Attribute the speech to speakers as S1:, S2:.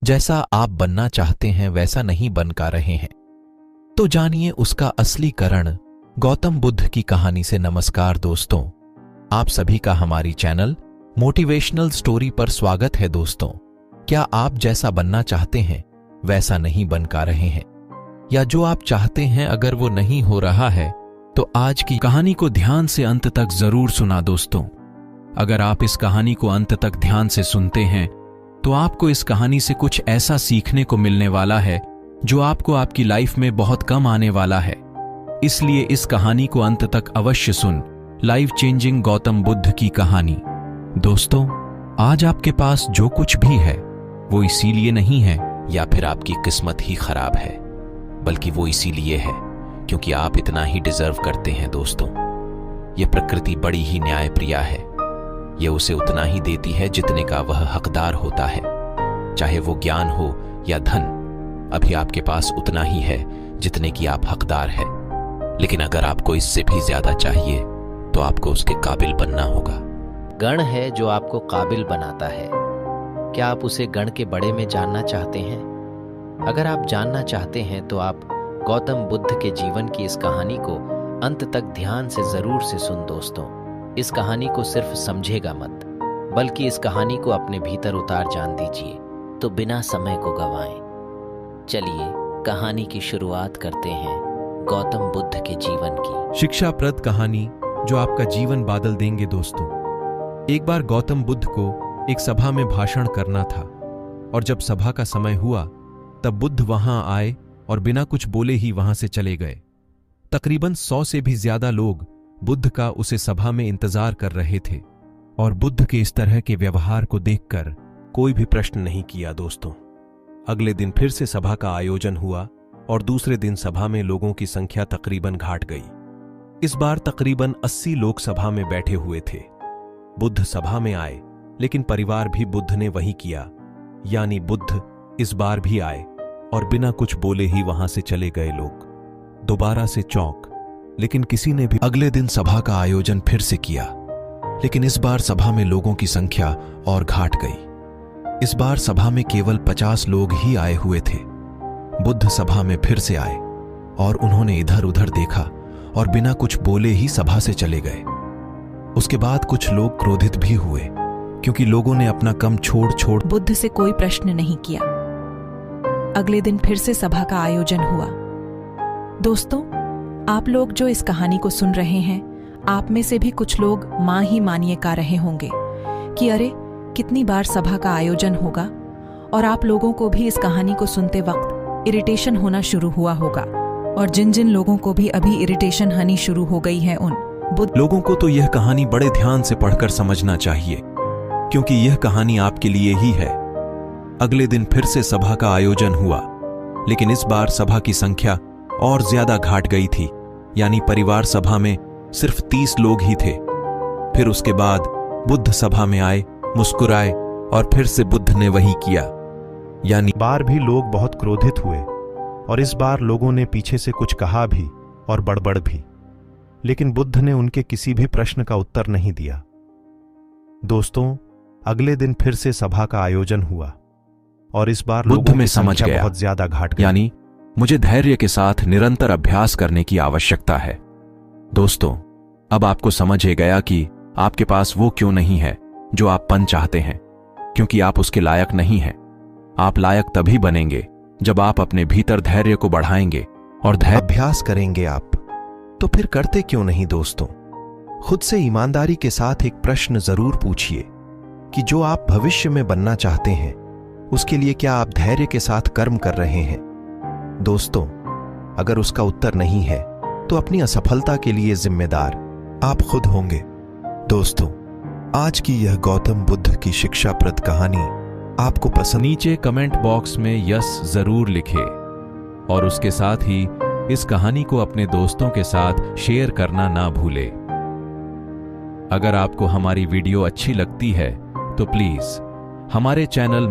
S1: जैसा आप बनना चाहते हैं वैसा नहीं बन पा रहे हैं, तो जानिए उसका असली कारण। गौतम बुद्ध की कहानी से नमस्कार दोस्तों, आप सभी का हमारी चैनल मोटिवेशनल स्टोरी पर स्वागत है। दोस्तों, क्या आप जैसा बनना चाहते हैं वैसा नहीं बन पा रहे हैं, या जो आप चाहते हैं अगर वो नहीं हो रहा है, तो आज की कहानी को ध्यान से अंत तक जरूर सुना दोस्तों। अगर आप इस कहानी को अंत तक ध्यान से सुनते हैं तो आपको इस कहानी से कुछ ऐसा सीखने को मिलने वाला है जो आपको आपकी लाइफ में बहुत कम आने वाला है। इसलिए इस कहानी को अंत तक अवश्य सुन। लाइफ चेंजिंग गौतम बुद्ध की कहानी। दोस्तों, आज आपके पास जो कुछ भी है वो इसीलिए नहीं है या फिर आपकी किस्मत ही खराब है, बल्कि वो इसीलिए है क्योंकि आप इतना ही डिजर्व करते हैं। दोस्तों, ये प्रकृति बड़ी ही न्यायप्रिया है। ये उसे उतना ही देती है जितने का वह हकदार होता है, चाहे वो ज्ञान हो या धन। अभी आपके पास उतना ही है जितने की आप हकदार है, लेकिन अगर आपको इससे भी ज्यादा चाहिए तो आपको उसके काबिल बनना होगा।
S2: गण है जो आपको काबिल बनाता है। क्या आप उसे गण के बड़े में जानना चाहते हैं? अगर आप जानना चाहते हैं तो आप गौतम बुद्ध के जीवन की इस कहानी को अंत तक ध्यान से जरूर से सुन दोस्तों। इस कहानी को सिर्फ समझेगा मत, बल्कि इस कहानी को अपने भीतर उतार जान दीजिए। तो बिना समय को गंवाएं, चलिए कहानी की शुरुआत करते हैं गौतम बुद्ध के जीवन की।
S1: शिक्षाप्रद कहानी जो आपका जीवन बदल देंगे। दोस्तों, एक बार गौतम बुद्ध को एक सभा में भाषण करना था, और जब सभा का समय हुआ तब बुद्ध वहां आए और बिना कुछ बोले ही वहां से चले गए। तकरीबन 100 से भी ज्यादा लोग बुद्ध का उसे सभा में इंतजार कर रहे थे, और बुद्ध के इस तरह के व्यवहार को देखकर कोई भी प्रश्न नहीं किया। दोस्तों, अगले दिन फिर से सभा का आयोजन हुआ और दूसरे दिन सभा में लोगों की संख्या तकरीबन घट गई। इस बार तकरीबन 80 लोग सभा में बैठे हुए थे। बुद्ध सभा में आए, लेकिन परिवार भी बुद्ध ने वही किया, यानी बुद्ध इस बार भी आए और बिना कुछ बोले ही वहां से चले गए। लोग दोबारा से चौंक, लेकिन किसी ने भी अगले दिन सभा का आयोजन फिर से किया, लेकिन इस बार सभा में लोगों की संख्या और घट गई। इस बार सभा में केवल 50 लोग ही आए हुए थे। बुद्ध सभा में फिर से आए और उन्होंने इधर उधर देखा और बिना कुछ बोले ही सभा से चले गए। उसके बाद कुछ लोग क्रोधित भी हुए, क्योंकि लोगों ने अपना काम छोड़
S3: बुद्ध से कोई प्रश्न नहीं किया। अगले दिन फिर से सभा का आयोजन हुआ। दोस्तों, आप लोग जो इस कहानी को सुन रहे हैं, आप में से भी कुछ लोग मां ही मानिए का रहे होंगे कि अरे कितनी बार सभा का आयोजन होगा, और आप लोगों को भी इस कहानी को सुनते वक्त इरिटेशन होना शुरू हुआ होगा। और जिन जिन लोगों को भी अभी इरिटेशन होनी शुरू हो गई है, उन बुद्ध
S1: लोगों को तो यह कहानी बड़े ध्यान से पढ़कर समझना चाहिए, क्योंकि यह कहानी आपके लिए ही है। अगले दिन फिर से सभा का आयोजन हुआ, लेकिन इस बार सभा की संख्या और ज्यादा घट गई थी, यानी परिवार सभा में सिर्फ 30 लोग ही थे। फिर उसके बाद बुद्ध सभा में आए, मुस्कुराए, और फिर से बुद्ध ने वही किया, यानी
S4: बार भी लोग बहुत क्रोधित हुए, और इस बार लोगों ने पीछे से कुछ कहा भी और बड़बड़ भी, लेकिन बुद्ध ने उनके किसी भी प्रश्न का उत्तर नहीं दिया। दोस्तों, अगले दिन फिर से सभा का आयोजन हुआ, और इस बार
S1: बुद्ध में समझ गया
S4: बहुत ज्यादा घट गई,
S1: यानी मुझे धैर्य के साथ निरंतर अभ्यास करने की आवश्यकता है। दोस्तों, अब आपको समझ ही गया कि आपके पास वो क्यों नहीं है जो आप बन चाहते हैं, क्योंकि आप उसके लायक नहीं हैं। आप लायक तभी बनेंगे जब आप अपने भीतर धैर्य को बढ़ाएंगे और
S4: अभ्यास करेंगे। आप तो फिर करते क्यों नहीं? दोस्तों, खुद से ईमानदारी के साथ एक प्रश्न जरूर पूछिए कि जो आप भविष्य में बनना चाहते हैं उसके लिए क्या आप धैर्य के साथ कर्म कर रहे हैं? दोस्तों, अगर उसका उत्तर नहीं है तो अपनी असफलता के लिए जिम्मेदार आप खुद होंगे। दोस्तों, आज की यह गौतम बुद्ध की शिक्षाप्रद कहानी आपको पसंद?
S1: नीचे कमेंट बॉक्स में यस जरूर लिखें, और उसके साथ ही इस कहानी को अपने दोस्तों के साथ शेयर करना ना भूलें। अगर आपको हमारी वीडियो अच्छी लगती है तो प्लीज हमारे चैनल